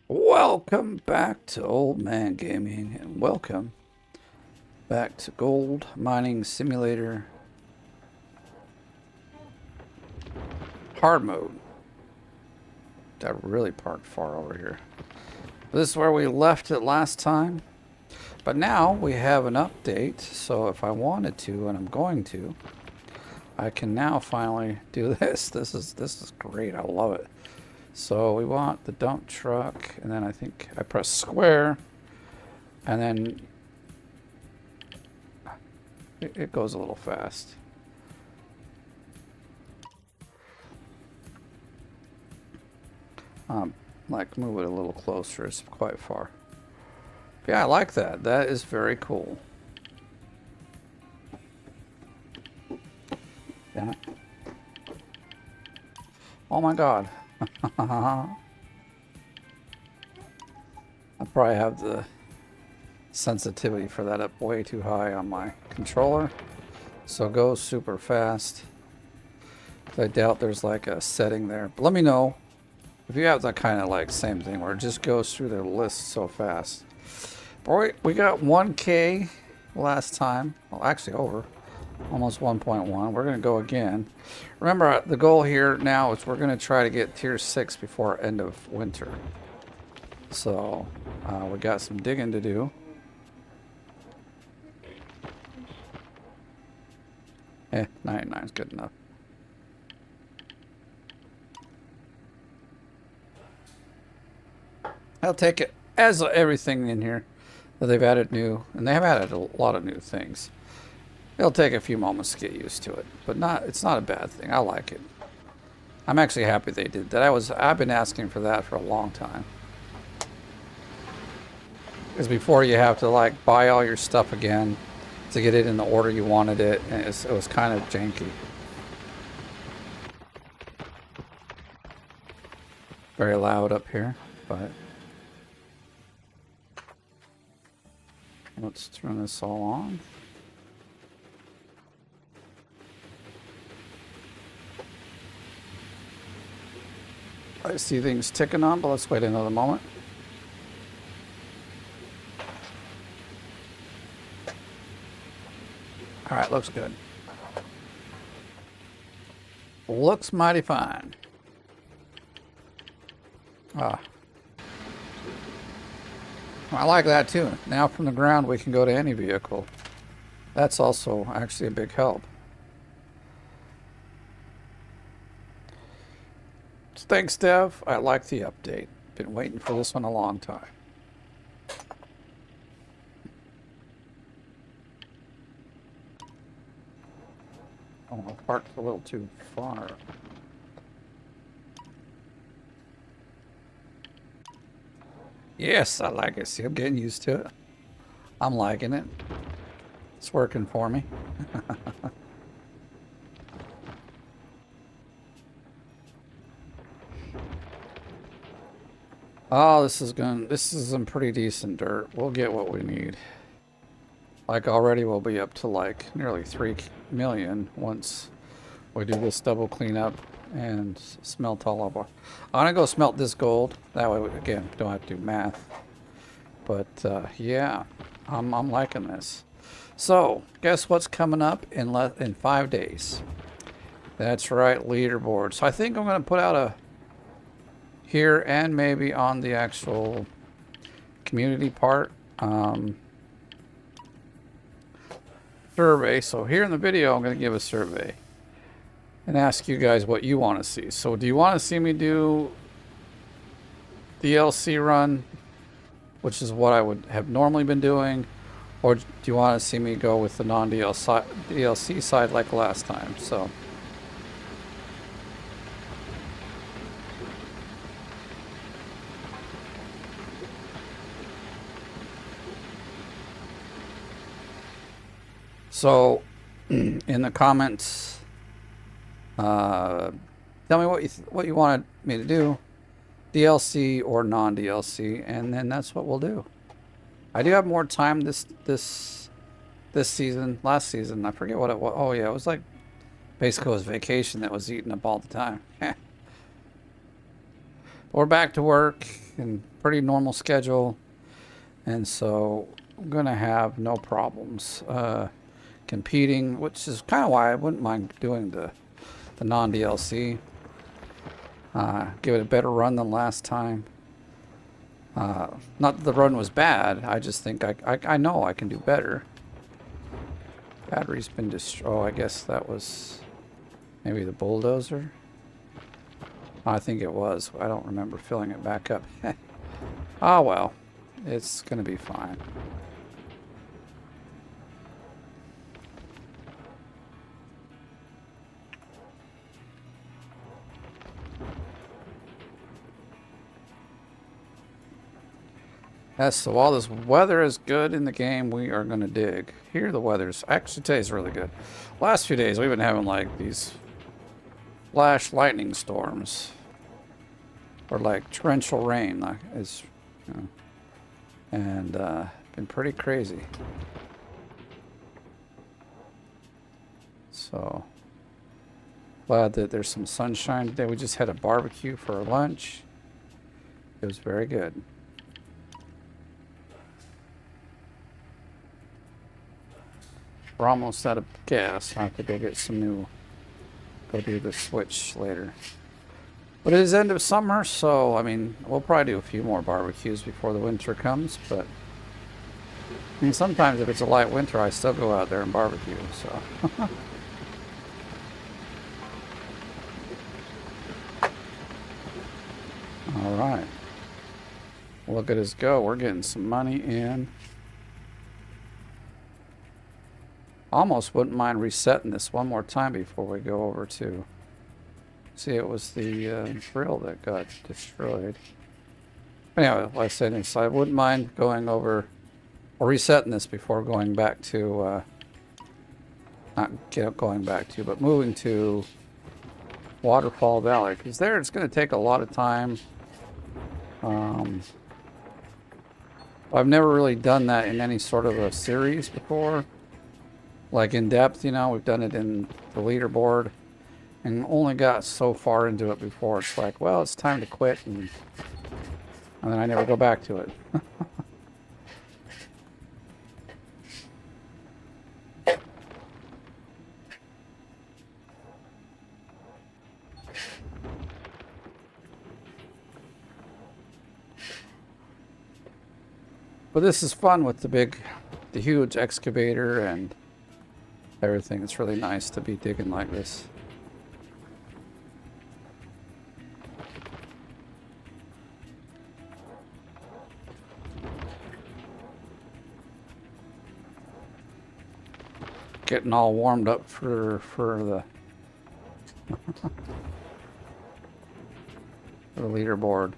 Welcome back to Oldman Gaming, and welcome back to Gold Mining Simulator Hard Mode. I really parked far over here. This is where we left it last time, but now we have an update, so if I wanted to, and I'm going to, I can now finally do this. This is great. I love it. So we want the dump truck, and then I think I press square, and then it goes a little fast. Like move it a little closer. It's quite far. Yeah, I like that. That is very cool. Damn it. Oh my god. I probably have the sensitivity for that up way too high on my controller. So go super fast. I doubt there's like a setting there. But let me know if you have that kind of like same thing where it just goes through the list so fast. Boy, we got 1K last time. Well, actually over. Almost 1.1. We're going to go again. Remember, the goal here now is we're going to try to get tier 6 before end of winter. So, we got some digging to do. Eh, 99 is good enough. I'll take it as everything in here that they've added new, and they have added a lot of new things. It'll take a few moments to get used to it, but it's not a bad thing. I like it. I'm actually happy they did that. I've been asking for that for a long time. Because before you have to like buy all your stuff again to get it in the order you wanted it, and it was kind of janky. Very loud up here, but let's turn this all on. I see things ticking on, but let's wait another moment. All right, looks good. Looks mighty fine. Ah. I like that too. Now from the ground we can go to any vehicle. That's also actually a big help. Thanks, Dev. I like the update. Been waiting for this one a long time. Oh, I parked a little too far. Yes, I like it. See, I'm getting used to it. I'm liking it. It's working for me. Oh, this is some pretty decent dirt. We'll get what we need. Like already we'll be up to like nearly 3 million once we do this double cleanup and smelt all of our... I'm gonna go smelt this gold. That way, again, don't have to do math. But yeah, I'm liking this. So, guess what's coming up in 5 days? That's right, leaderboard. So I think I'm gonna put out a here and maybe on the actual community part survey. So here in the video I'm going to give a survey and ask you guys what you want to see. So do you want to see me do DLC run, which is what I would have normally been doing, or do you want to see me go with the non-DLC side like last time? So, in the comments, tell me what you wanted me to do, DLC or non-DLC, and then that's what we'll do. I do have more time this season. Last season, I forget what it was. Oh yeah, it was like basically it was vacation that was eating up all the time. We're back to work. and pretty normal schedule, and so I'm gonna have no problems competing, which is kind of why I wouldn't mind doing the non-DLC. Give it a better run than last time. Not that the run was bad, I just think I know I can do better. Battery's been destroyed. Oh, I guess that was maybe the bulldozer. I think it was. I don't remember filling it back up. Ah, well. It's going to be fine. Yes, so while this weather is good in the game, we are going to dig. Here the weather's... Actually, today's really good. Last few days, we've been having, like, these flash lightning storms. Or, like, torrential rain. Like, it's... You know, and, been pretty crazy. So... Glad that there's some sunshine today. We just had a barbecue for lunch. It was very good. We're almost out of gas. I have to go get some new... Go do the switch later. But it is end of summer, so, I mean, we'll probably do a few more barbecues before the winter comes, but... I mean, sometimes if it's a light winter, I still go out there and barbecue, so... Alright. Look at us go. We're getting some money in. Almost wouldn't mind resetting this one more time before we go over to... See, it was the drill that got destroyed. Anyway, like I said, I wouldn't mind going over... Or resetting this before going back to... not going back to, but moving to... Waterfall Valley. Because there it's going to take a lot of time. I've never really done that in any sort of a series before. Like in depth, you know, we've done it in the leaderboard and only got so far into it before it's like, well, it's time to quit, and then I never go back to it. But this is fun with the huge excavator and everything. It's really nice to be digging like this. Getting all warmed up for the for the leaderboard.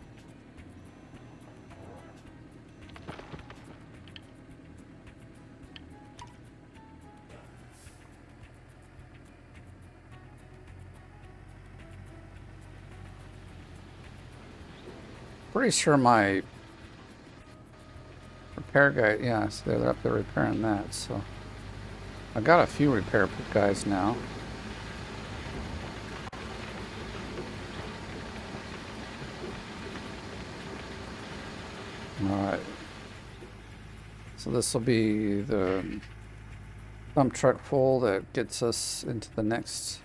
Pretty sure my repair guy, yeah, so they're up there repairing that, so I got a few repair guys now. Alright. So this will be the dump truck full that gets us into the next.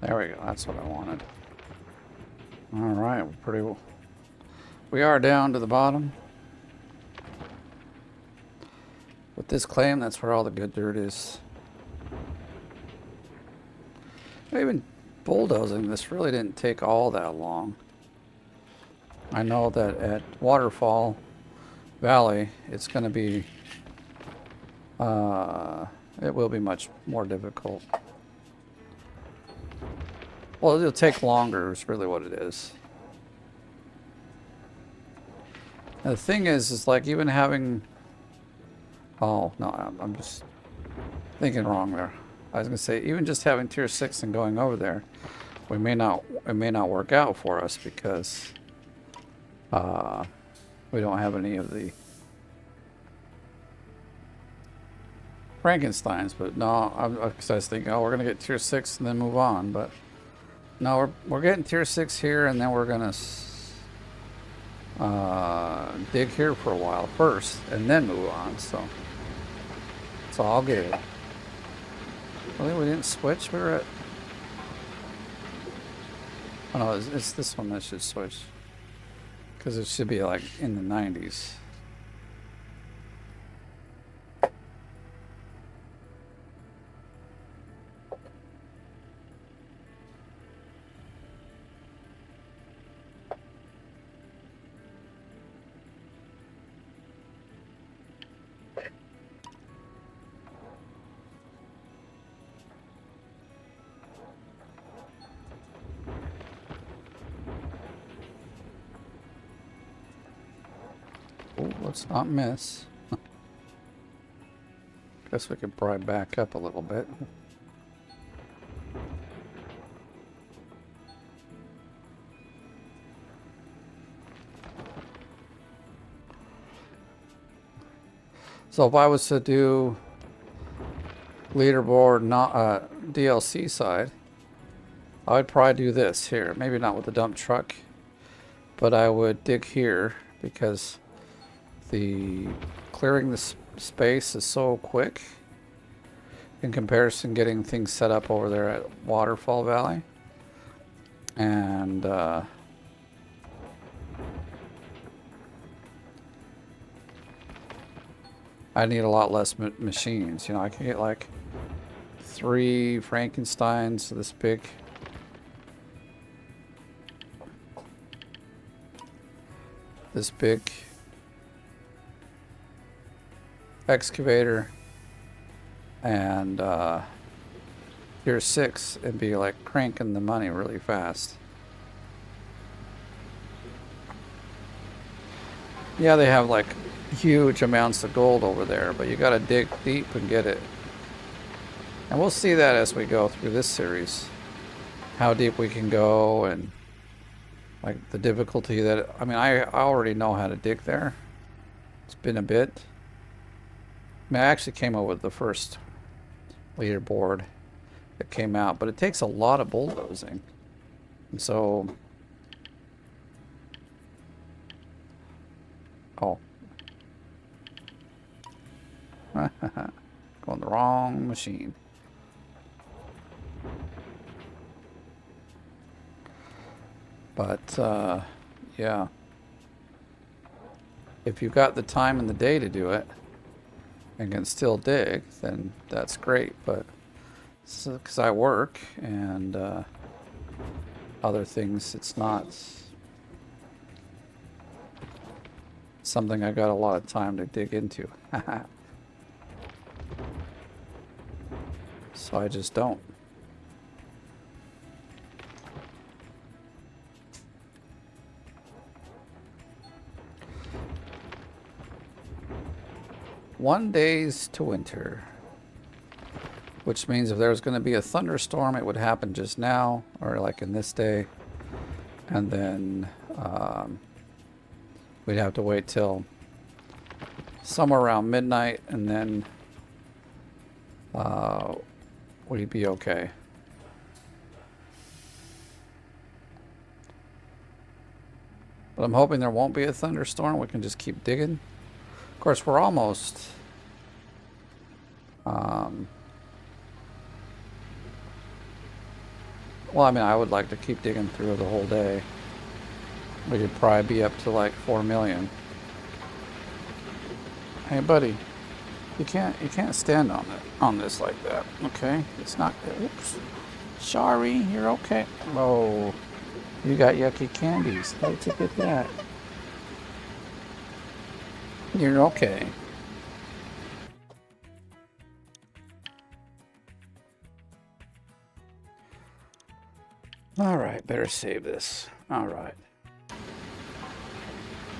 There we go, that's what I wanted. Alright, we are down to the bottom. With this claim, that's where all the good dirt is. Even bulldozing this really didn't take all that long. I know that at Waterfall Valley, it's going to be, it will be much more difficult. Well, it'll take longer is really what it is. And the thing is like even having... Oh, no, I'm just thinking wrong there. I was gonna say, even just having tier 6 and going over there, it may not work out for us because we don't have any of the Frankensteins. But no, I was thinking, oh, we're gonna get tier 6 and then move on. But no, we're getting tier 6 here, and then we're gonna dig here for a while first, and then move on. So I'll get it. Really, we didn't switch. We were at. Oh no, it's this one that should switch. Because it should be like in the 90s. Oh, let's not miss. Guess we could probably back up a little bit. So if I was to do leaderboard, not DLC side, I would probably do this here. Maybe not with the dump truck, but I would dig here because the clearing the space is so quick in comparison getting things set up over there at Waterfall Valley. And I need a lot less machines. You know, I can get like 3 Frankensteins this big. This big excavator and tier 6 and be like cranking the money really fast. Yeah, they have like huge amounts of gold over there, but you gotta dig deep and get it. And we'll see that as we go through this series, how deep we can go and like the difficulty that, I mean, I already know how to dig there. It's been a bit. I mean, I actually came up with the first leaderboard that came out, but it takes a lot of bulldozing. And so, oh. Going the wrong machine. But, yeah. If you've got the time and the day to do it and can still dig, then that's great. But because I work and other things, it's not something I got a lot of time to dig into. So I just don't. One days to winter, which means if there was going to be a thunderstorm, it would happen just now, or like in this day, and then we'd have to wait till somewhere around midnight, and then we'd be okay. But I'm hoping there won't be a thunderstorm. We can just keep digging. Of course, we're almost well, I mean, I would like to keep digging through the whole day. We could probably be up to like 4 million. Hey, buddy, you can't stand on this like that. Okay, it's not. Oops. Sorry, you're okay. Oh, you got yucky candies. How'd you get that? You're okay. All right, better save this. All right.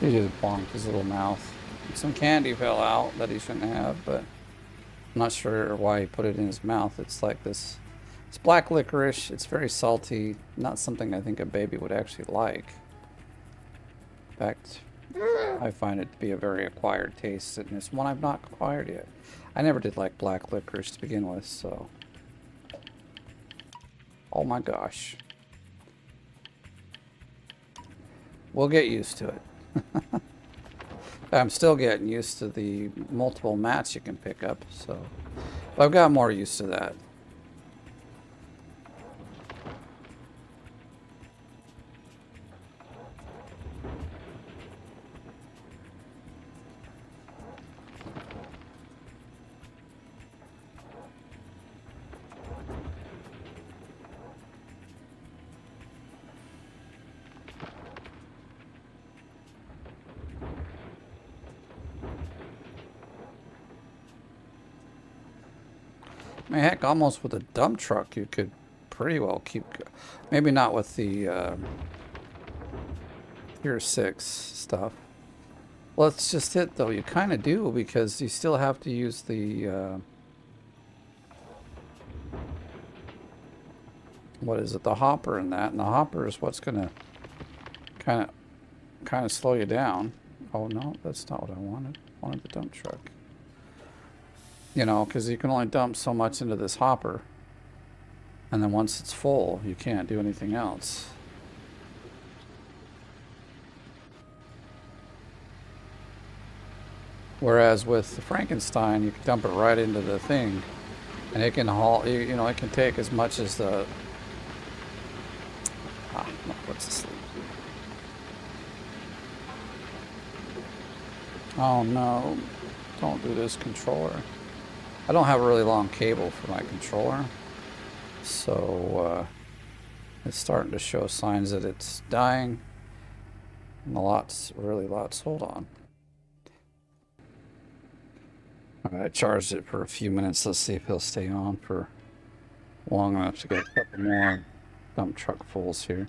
He just bonked his little mouth. Some candy fell out that he shouldn't have, but I'm not sure why he put it in his mouth. It's like this. It's black licorice. It's very salty. Not something I think a baby would actually like. In fact, I find it to be a very acquired taste, and it's one I've not acquired yet. I never did like black licorice to begin with, so. Oh my gosh. We'll get used to it. I'm still getting used to the multiple mats you can pick up, so. But I've got more used to that. I mean, heck, almost with a dump truck, you could pretty well keep. Maybe not with the Tier 6 stuff. Well, it's just it, though. You kind of do, because you still have to use the. What is it? The hopper in that, and the hopper is what's gonna kind of slow you down. Oh no, that's not what I wanted. I wanted the dump truck. You know, because you can only dump so much into this hopper. And then once it's full, you can't do anything else. Whereas with the Frankenstein, you can dump it right into the thing. And it can haul, you know, it can take as much as the... Ah, no, what's this? Oh no, don't do this, controller. I don't have a really long cable for my controller, so it's starting to show signs that it's dying. And really lots. Hold on. All right, I charged it for a few minutes. Let's see if he'll stay on for long enough to get a couple more dump truck fulls here.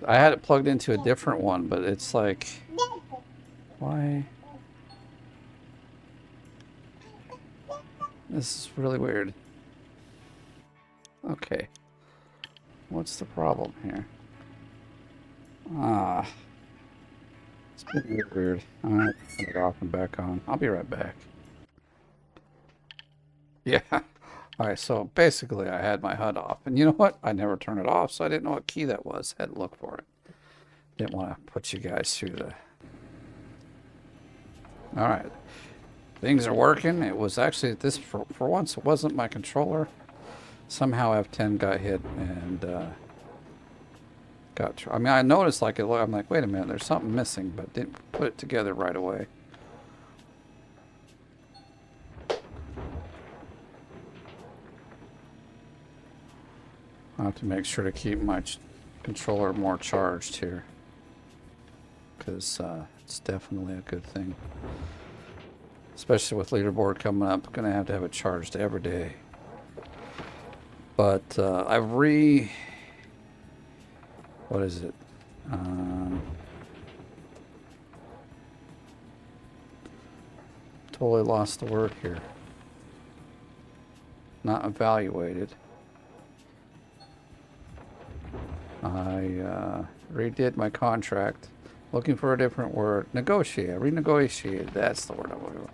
I had it plugged into a different one, but it's like... Why? This is really weird. Okay. What's the problem here? Ah. It's been really weird. I'm gonna turn it off and back on. I'll be right back. Yeah. Alright, so basically I had my HUD off. And you know what? I never turned it off, so I didn't know what key that was. I had to look for it. Didn't want to put you guys through the... All right, things are working. It was actually this for once. It wasn't my controller. Somehow F10 got hit and got. I mean, I noticed like it. I'm like, wait a minute, there's something missing, but didn't put it together right away. I have to make sure to keep my controller more charged here, because it's definitely a good thing. Especially with leaderboard coming up, gonna have to have it charged every day. But what is it? Totally lost the word here. Not evaluated. I redid my contract. Looking for a different word. Negotiate. Renegotiate. That's the word I'm looking for.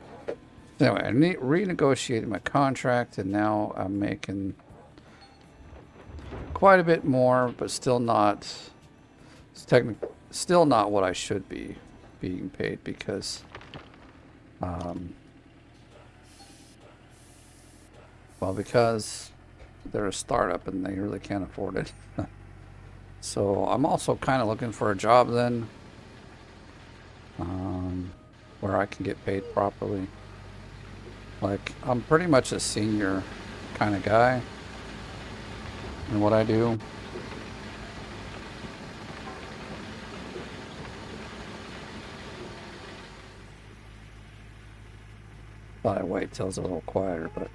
Anyway, I renegotiated my contract, and now I'm making quite a bit more, but still not. It's technically still not what I should be being paid, because well, because they're a startup and they really can't afford it. So I'm also kind of looking for a job then, where I can get paid properly. Like, I'm pretty much a senior kind of guy in what I do. Thought I'd wait till it's a little quieter, but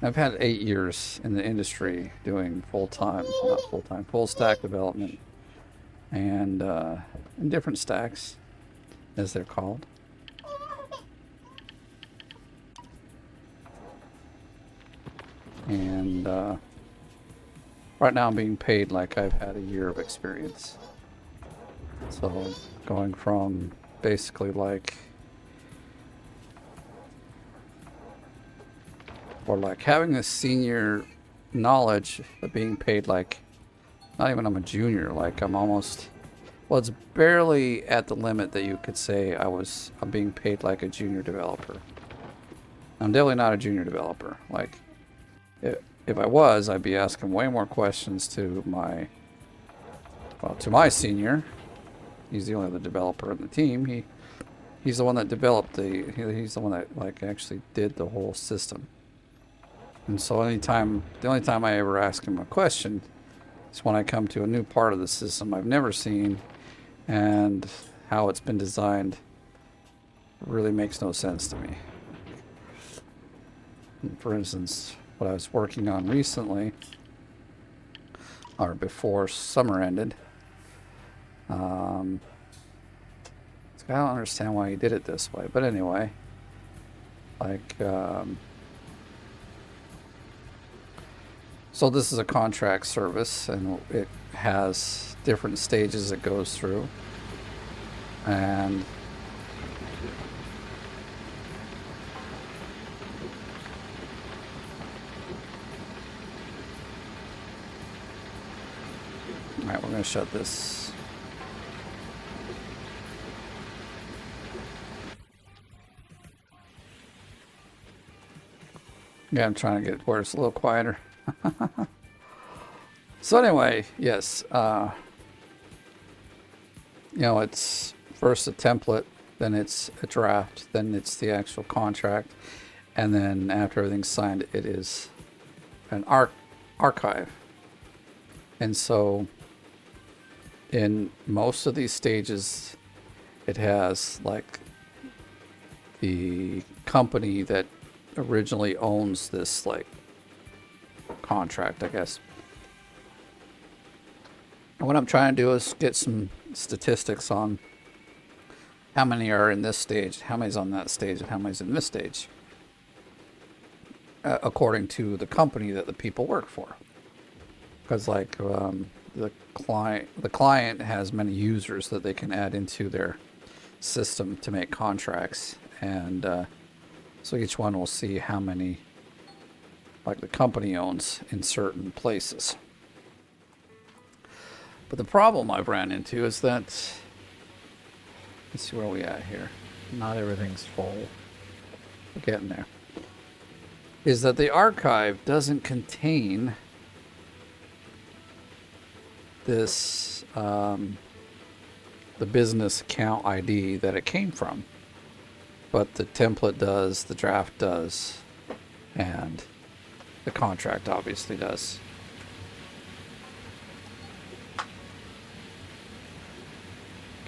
I've had 8 years in the industry doing full stack development, and in different stacks. as they're called. And right now I'm being paid like I've had a year of experience. So going from basically like, or like having this senior knowledge of being paid like, not even I'm a junior, like I'm almost, well, it's barely at the limit that you could say I'm being paid like a junior developer. I'm definitely not a junior developer. Like, if I was, I'd be asking way more questions to my senior. He's the only other developer in the team. He's the one that developed he's the one that like actually did the whole system. And so the only time I ever ask him a question is when I come to a new part of the system I've never seen, and how it's been designed really makes no sense to me. For instance, what I was working on recently, or before summer ended, I don't understand why he did it this way, but anyway, like, so this is a contract service, and it has different stages it goes through, and alright, we're going to shut this. Yeah, I'm trying to get where it's a little quieter. So anyway, yes, you know, it's first a template, then it's a draft, then it's the actual contract, and then after everything's signed, it is an archive. And so in most of these stages, it has like the company that originally owns this like contract, I guess. And what I'm trying to do is get some statistics on how many are in this stage, how many's on that stage, and how many's in this stage, according to the company that the people work for. Because like the client has many users that they can add into their system to make contracts, and so each one will see how many like the company owns in certain places. But the problem I've ran into is that, let's see where we at here. Not everything's full. We're getting there. Is that the archive doesn't contain this, the business account ID that it came from. But the template does, the draft does, and the contract obviously does.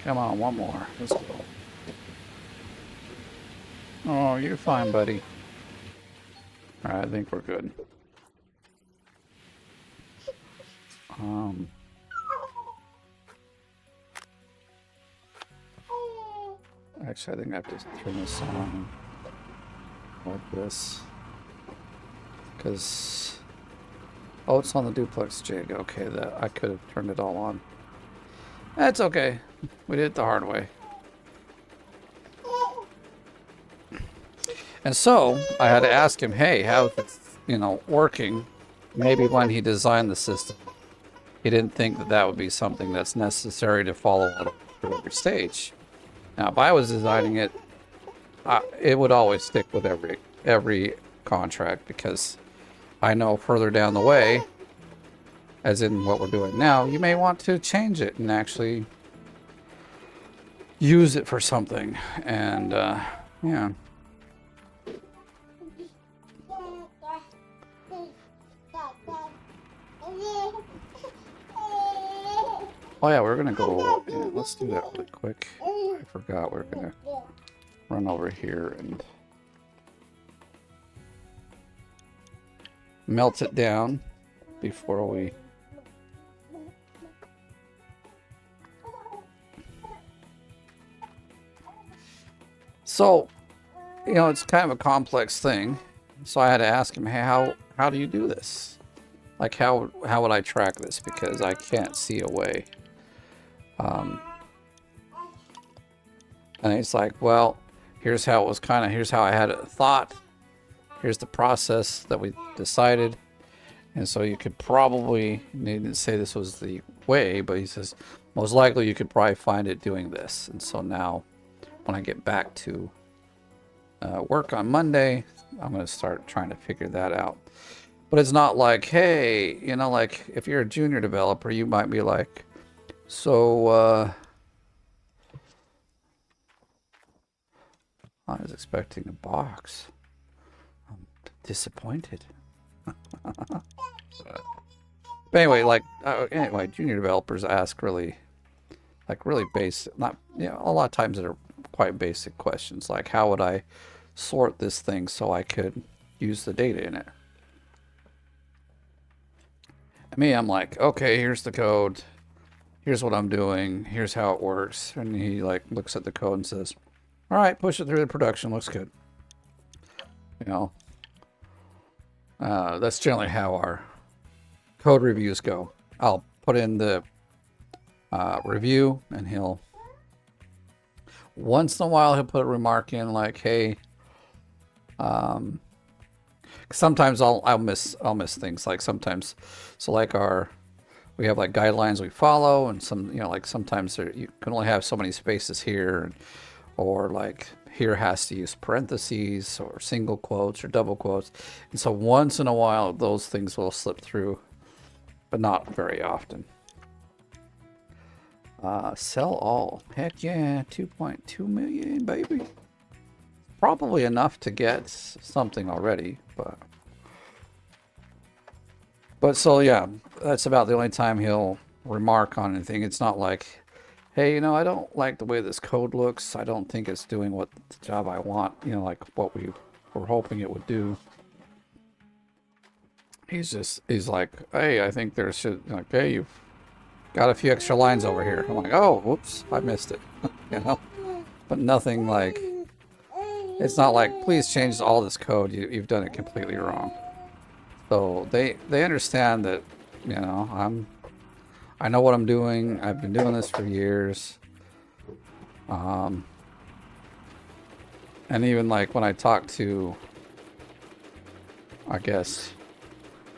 Come on, one more. Let's go. Oh, you're fine, buddy. Alright, I think we're good. Actually, I think I have to turn this on like this. Because... oh, it's on the duplex jig. Okay, I could have turned it all on. That's okay. We did it the hard way. And so, I had to ask him, hey, how's it, working? Maybe when he designed the system, he didn't think that that would be something that's necessary to follow on through every stage. Now, if I was designing it, it would always stick with every contract, because I know further down the way, as in what we're doing now, you may want to change it and actually use it for something. And, yeah. Oh yeah, we're gonna go, yeah, let's do that really quick. I forgot we're gonna run over here and melt it down before we... So, you know, it's kind of a complex thing. So I had to ask him, hey, how do you do this? Like, how would I track this? Because I can't see a way. And he's like, well, here's how it was here's how I had it thought. Here's the process that we decided. And so you could probably, he didn't say this was the way, but he says, most likely you could probably find it doing this. And so now when I get back to work on Monday, I'm going to start trying to figure that out. But it's not like, hey, you know, like if you're a junior developer, you might be like, so, I was expecting a box. I'm disappointed. But anyway, like, anyway, junior developers ask really basic, not, you know, a lot of times that are quite basic questions, like how would I sort this thing so I could use the data in it? And me, I'm like, okay, here's the code. Here's what I'm doing. Here's how it works. And he like looks at the code and says, all right, push it through the production. Looks good. You know, that's generally how our code reviews go. I'll put in the review, and he'll once in a while he'll put a remark in like, hey, sometimes I'll miss things, like sometimes, so like we have like guidelines we follow, and some, you know, like sometimes you can only have so many spaces here, or like here has to use parentheses or single quotes or double quotes, and so once in a while those things will slip through, but not very often. Sell all. Heck yeah, 2.2 million, baby. Probably enough to get something already, but so yeah, that's about the only time he'll remark on anything. It's not like, hey, you know, I don't like the way this code looks. I don't think it's doing what the job I want, you know, like what we were hoping it would do. He's like, hey, I think there should, like, hey, you've got a few extra lines over here. I'm like, oh, whoops, I missed it. You know, but nothing like, it's not like, please change all this code. You've done it completely wrong. So they understand that, you know, I know what I'm doing. I've been doing this for years. And even like when I talk to, I guess,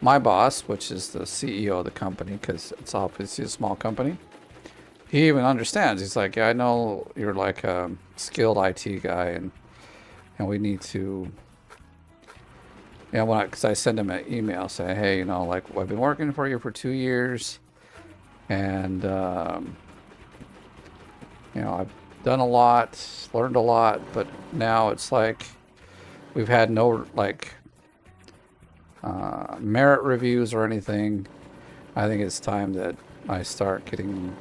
my boss, which is the CEO of the company, because it's obviously a small company, he even understands. He's like, yeah, I know you're like a skilled IT guy, and we need to, you know, because I send him an email saying, hey, you know, like, I've been working for you for 2 years, and you know, I've done a lot, learned a lot, but now it's like we've had no like merit reviews or anything. I think it's time that I start getting,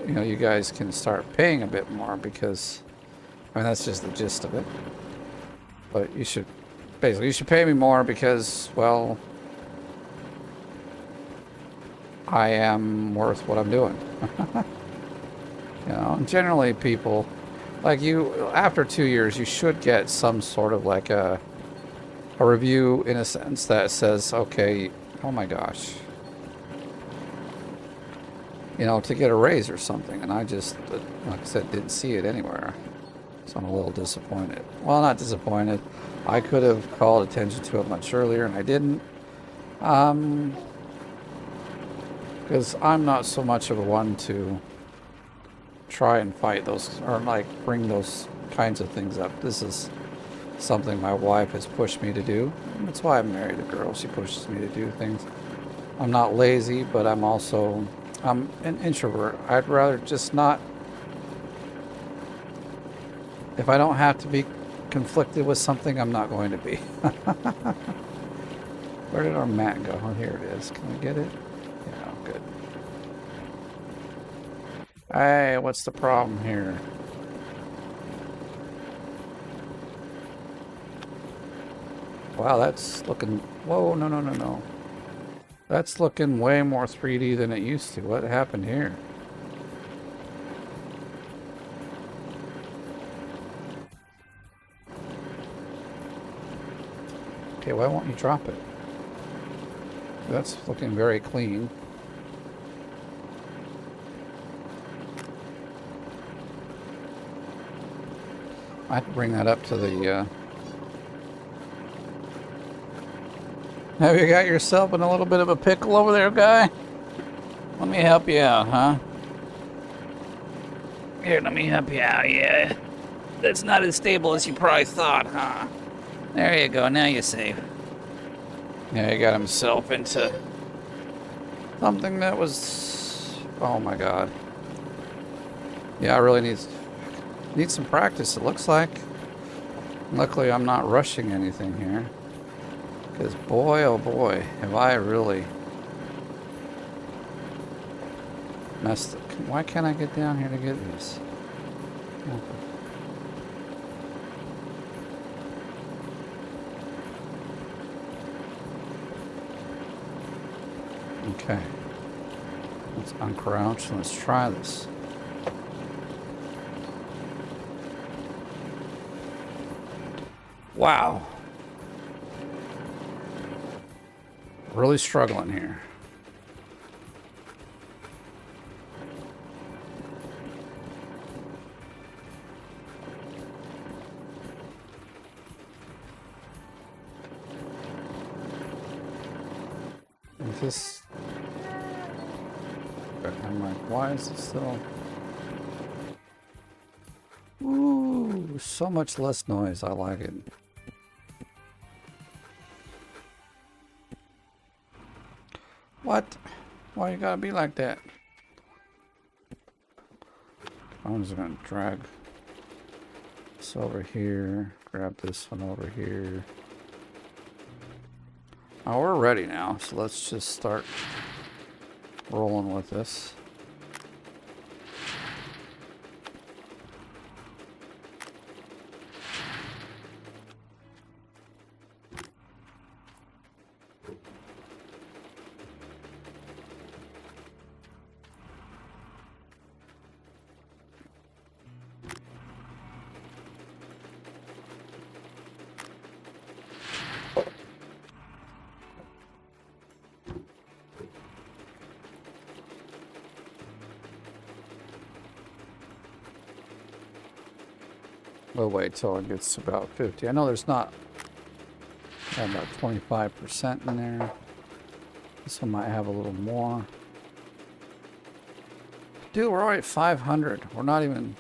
you know, you guys can start paying a bit more, because, I mean, that's just the gist of it. But you should pay me more because, well, I am worth what I'm doing. You know, and generally people, like you, after 2 years, you should get some sort of like a review, in a sense, that says, okay, oh my gosh, you know, to get a raise or something. And I just, like I said, didn't see it anywhere. So I'm a little disappointed. Well, not disappointed. I could have called attention to it much earlier, and I didn't. Because I'm not so much of a one to try and fight those, or like bring those kinds of things up. This is something my wife has pushed me to do. That's why I married a girl. She pushes me to do things. I'm not lazy, but I'm an introvert. I'd rather just not, if I don't have to be conflicted with something, I'm not going to be. Where did our mat go? Oh, here it is. Can we get it? Yeah, good. Hey, what's the problem here? Wow, that's looking... Whoa, no. That's looking way more 3D than it used to. What happened here? Okay, why won't you drop it? That's looking very clean. I have to bring that up to the, Have you got yourself in a little bit of a pickle over there, guy? Let me help you out, huh? Here, let me help you out, yeah. That's not as stable as you probably thought, huh? There you go, now you're safe. Yeah, he got himself into something that was... Oh my god. Yeah, I really need some practice, it looks like. Luckily, I'm not rushing anything here. Because boy, oh boy, have I really messed up. Why can't I get down here to get these? Okay. Let's uncrouch and let's try this. Wow. Really struggling here. Is this... I'm like, why is it still... Ooh, so much less noise. I like it. What? Why you gotta be like that? I'm just gonna drag this over here, grab this one over here. Oh, we're ready now, so let's just start rolling with this. We'll wait till it gets to about 50. I know there's not about 25% in there. This one might have a little more. Dude, we're already at 500. We're not even...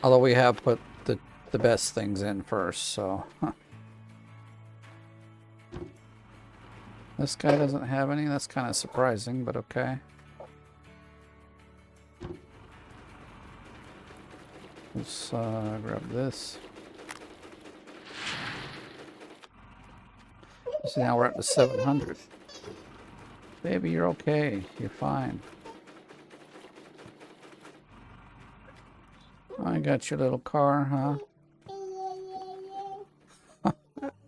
Although we have put the best things in first, so... This guy doesn't have any. That's kind of surprising, but okay. Let's grab this. See, now we're up to 700. Baby, you're okay. You're fine. I got your little car, huh?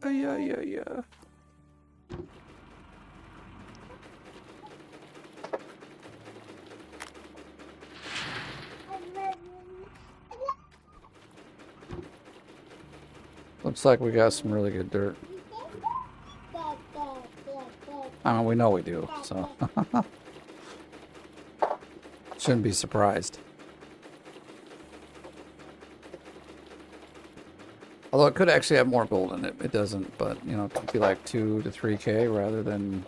Yeah. Looks like we got some really good dirt. I mean, we know we do, so. Shouldn't be surprised. Although it could actually have more gold in it. It doesn't, but, you know, it could be like 2 to 3K rather than...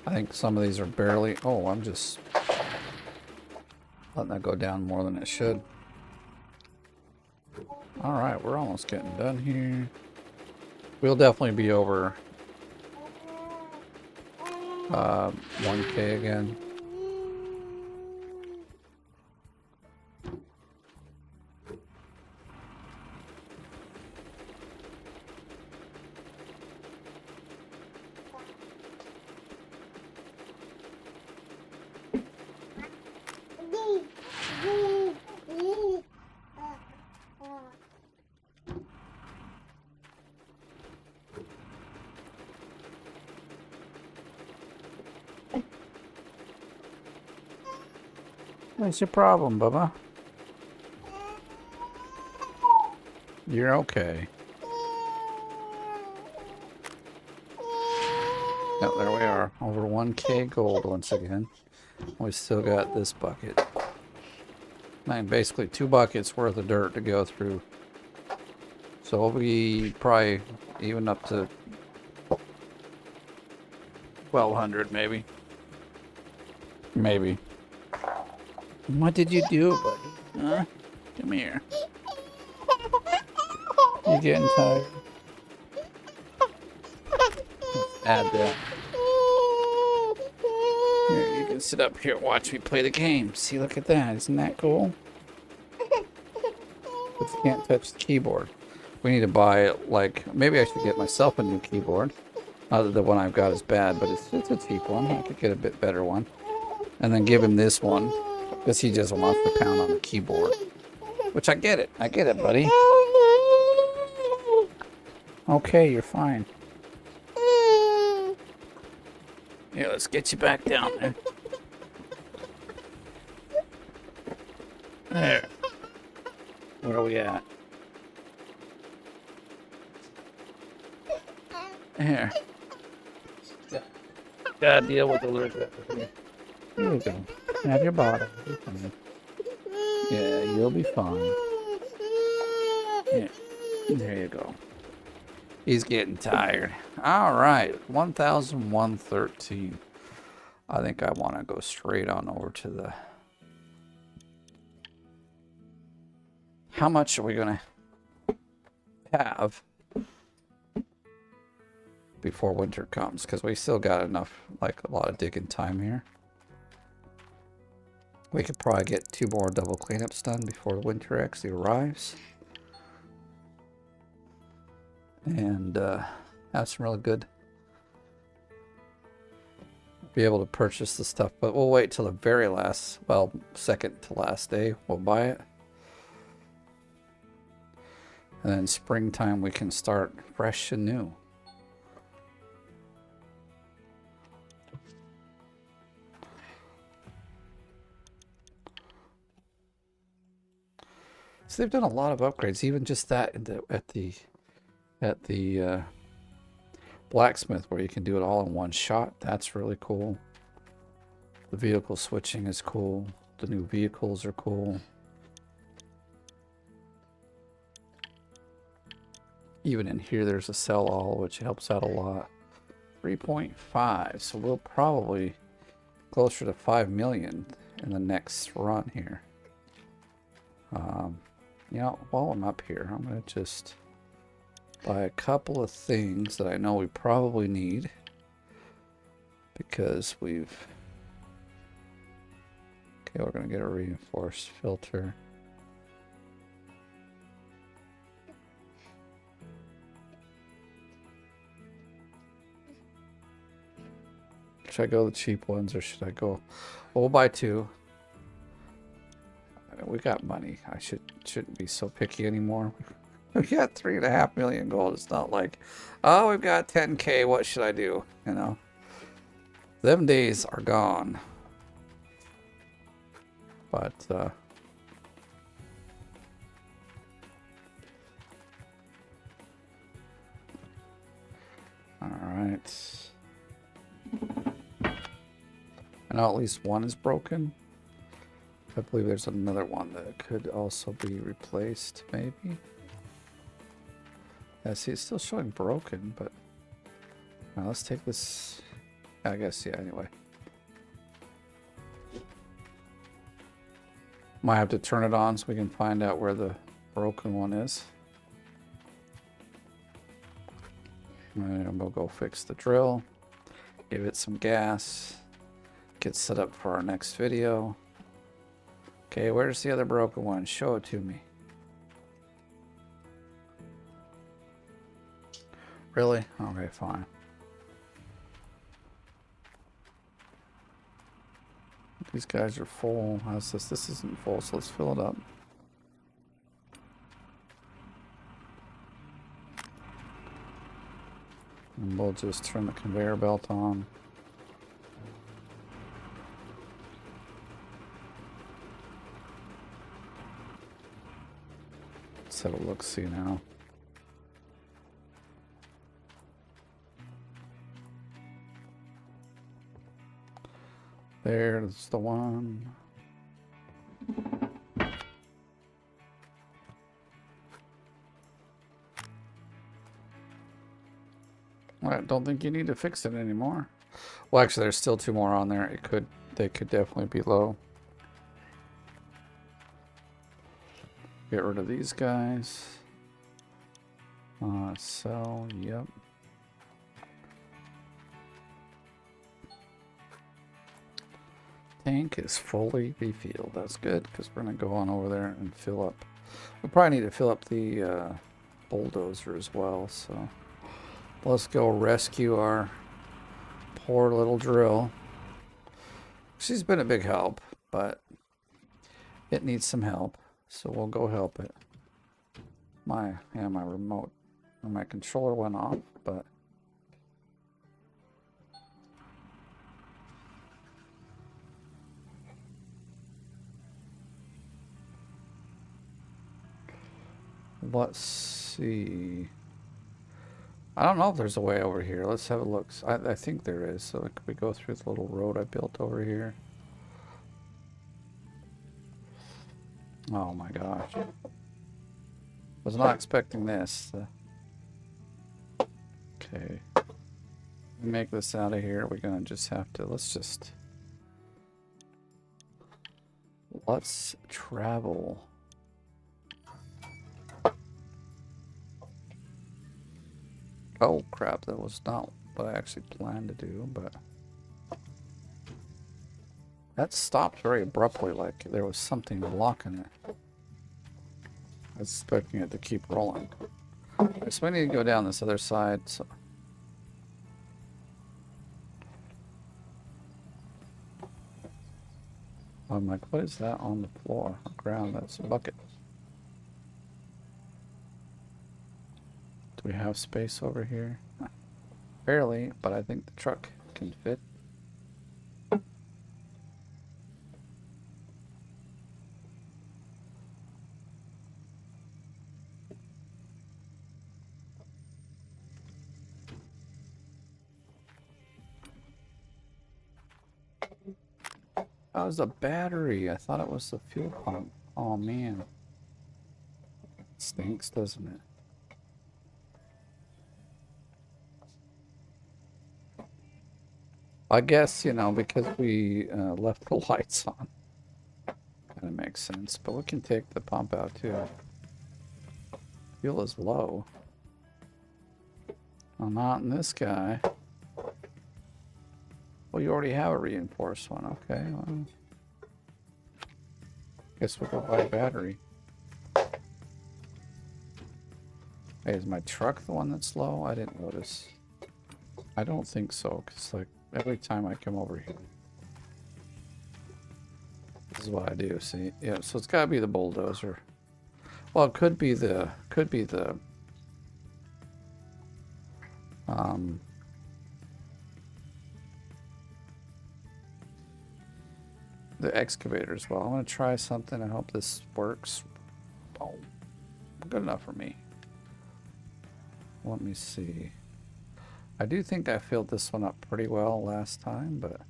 I think some of these are barely... Oh, I'm just letting that go down more than it should. Alright, we're almost getting done here. We'll definitely be over 1K again. What's your problem, Bubba? You're okay. Yep, there we are. Over 1K gold once again. We still got this bucket. I mean, basically 2 buckets worth of dirt to go through. So we'll be probably even up to 1,200 maybe. Maybe. What did you do, buddy? Huh? Come here. You getting tired? Let's add that. Here, you can sit up here and watch me play the game. See, look at that. Isn't that cool? But you can't touch the keyboard. We need to buy, like, maybe I should get myself a new keyboard. Not that the one I've got is bad, but it's a cheap one. I could get a bit better one. And then give him this one, because he just wants to pound on the keyboard. Which I get it. I get it, buddy. Okay, you're fine. Here, let's get you back down there. There. Where are we at? Here. Gotta deal with the little bit. Here we go. Have your bottle. Yeah, you'll be fine. Yeah. There you go. He's getting tired. All right, 1,113. I think I want to go straight on over to the... How much are we going to have before winter comes? Because we still got enough, like a lot of digging time here. We could probably get 2 more double cleanups done before winter actually arrives. And have some really good... Be able to purchase the stuff. But we'll wait till the very last, well, second to last day. We'll buy it. And then springtime we can start fresh and new. So they've done a lot of upgrades, even just that at the blacksmith where you can do it all in one shot. That's really cool. The vehicle switching is cool. The new vehicles are cool. Even in here there's a sell all, which helps out a lot. 3.5, so we'll probably closer to 5 million in the next run here. You know, while I'm up here, I'm going to just buy a couple of things that I know we probably need. Because we've... Okay, we're going to get a reinforced filter. Should I go the cheap ones or should I go... Well, we'll buy 2. We got money. I shouldn't be so picky anymore. We got 3.5 million gold. It's not like, oh, we've got 10K. What should I do? You know, them days are gone. But all right. And at least one is broken. I believe there's another one that could also be replaced, maybe. Yeah, see, it's still showing broken, but... Now let's take this... I guess, yeah, anyway. Might have to turn it on so we can find out where the broken one is. And we'll go fix the drill. Give it some gas. Get set up for our next video. Okay, where's the other broken one? Show it to me. Really? Okay, fine. These guys are full. How's this? This isn't full, so let's fill it up. And we'll just turn the conveyor belt on. Let's have a look-see now. There's the one. I don't think you need to fix it anymore. Well, actually, there's still 2 more on there. They could definitely be low. Get rid of these guys. Sell, yep. Tank is fully refilled. That's good, because we're going to go on over there and fill up. We probably need to fill up the bulldozer as well, so let's go rescue our poor little drill. She's been a big help, but it needs some help, so we'll go help it. My remote or my controller went off, but let's see. I don't know if there's a way over here. Let's have a look. I think there is. So could we go through the little road I built over here? Oh my gosh. Was not expecting this. Okay. Make this out of here. We're gonna just have to, let's travel. Oh crap, that was not what I actually planned to do, but that stopped very abruptly, like there was something blocking it. I was expecting it to keep rolling. So we need to go down this other side. So I'm like, what is that on the floor, ground? That's a bucket. Do we have space over here? Barely, but I think the truck can fit. That was a battery. I thought it was the fuel pump. Oh man. It stinks, doesn't it? I guess, you know, because we left the lights on. Kind of makes sense. But we can take the pump out too. Fuel is low. Well, not in this guy. Well, you already have a reinforced one. Okay, well, guess we'll go buy a battery. Hey, is my truck the one that's low? I didn't notice. I don't think so, because like every time I come over here, this is what I do. See, yeah. So it's got to be the bulldozer. Well, it could be the excavator as well. I'm gonna try something. I hope this works. Oh, good enough for me. Let me see. I do think I filled this one up pretty well last time, but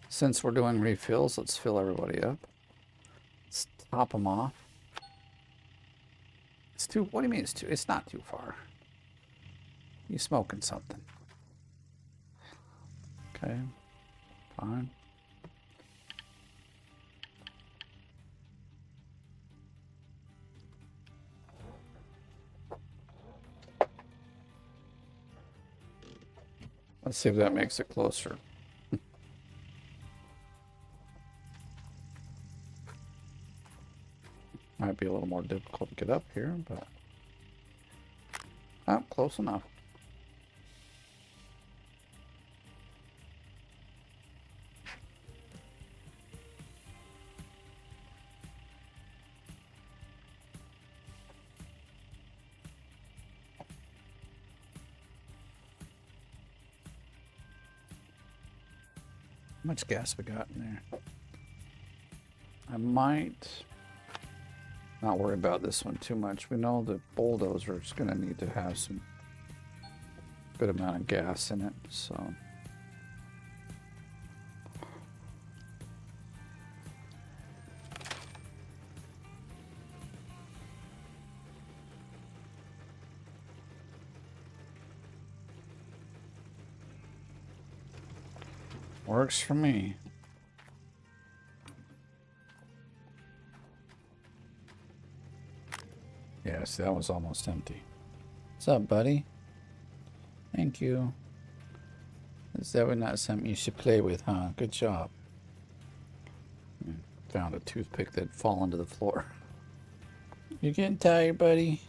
since we're doing refills, let's fill everybody up. Let's top them off. It's too, what do you mean it's too? It's not too far. You smoking something. Okay, fine. Let's see if that makes it closer. Might be a little more difficult to get up here, but oh, close enough. How much gas we got in there? I might not worry about this one too much. We know the bulldozer is going to need to have some good amount of gas in it, so. Works for me. Yes, that was almost empty. What's up, buddy? Thank you. Is that not something you should play with, huh? Good job. Found a toothpick that fallen to the floor. You getting tired, buddy?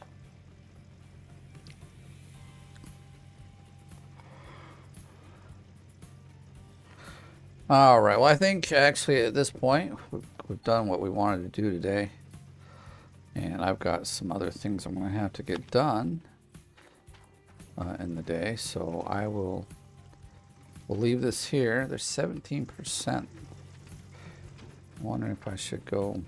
All right. Well, I think actually at this point we've done what we wanted to do today. And I've got some other things I'm going to have to get done in the day. So we'll leave this here. There's 17%. I'm wondering if I should go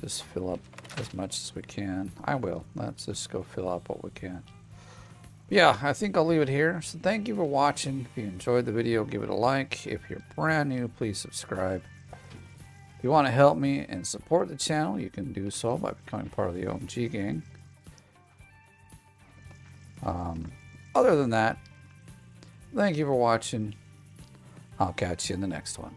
just fill up as much as we can. I will. Let's just go fill up what we can. Yeah, I think I'll leave it here. So thank you for watching. If you enjoyed the video, give it a like. If you're brand new, please subscribe. If you want to help me and support the channel, you can do so by becoming part of the OMG gang. Other than that, thank you for watching. I'll catch you in the next one.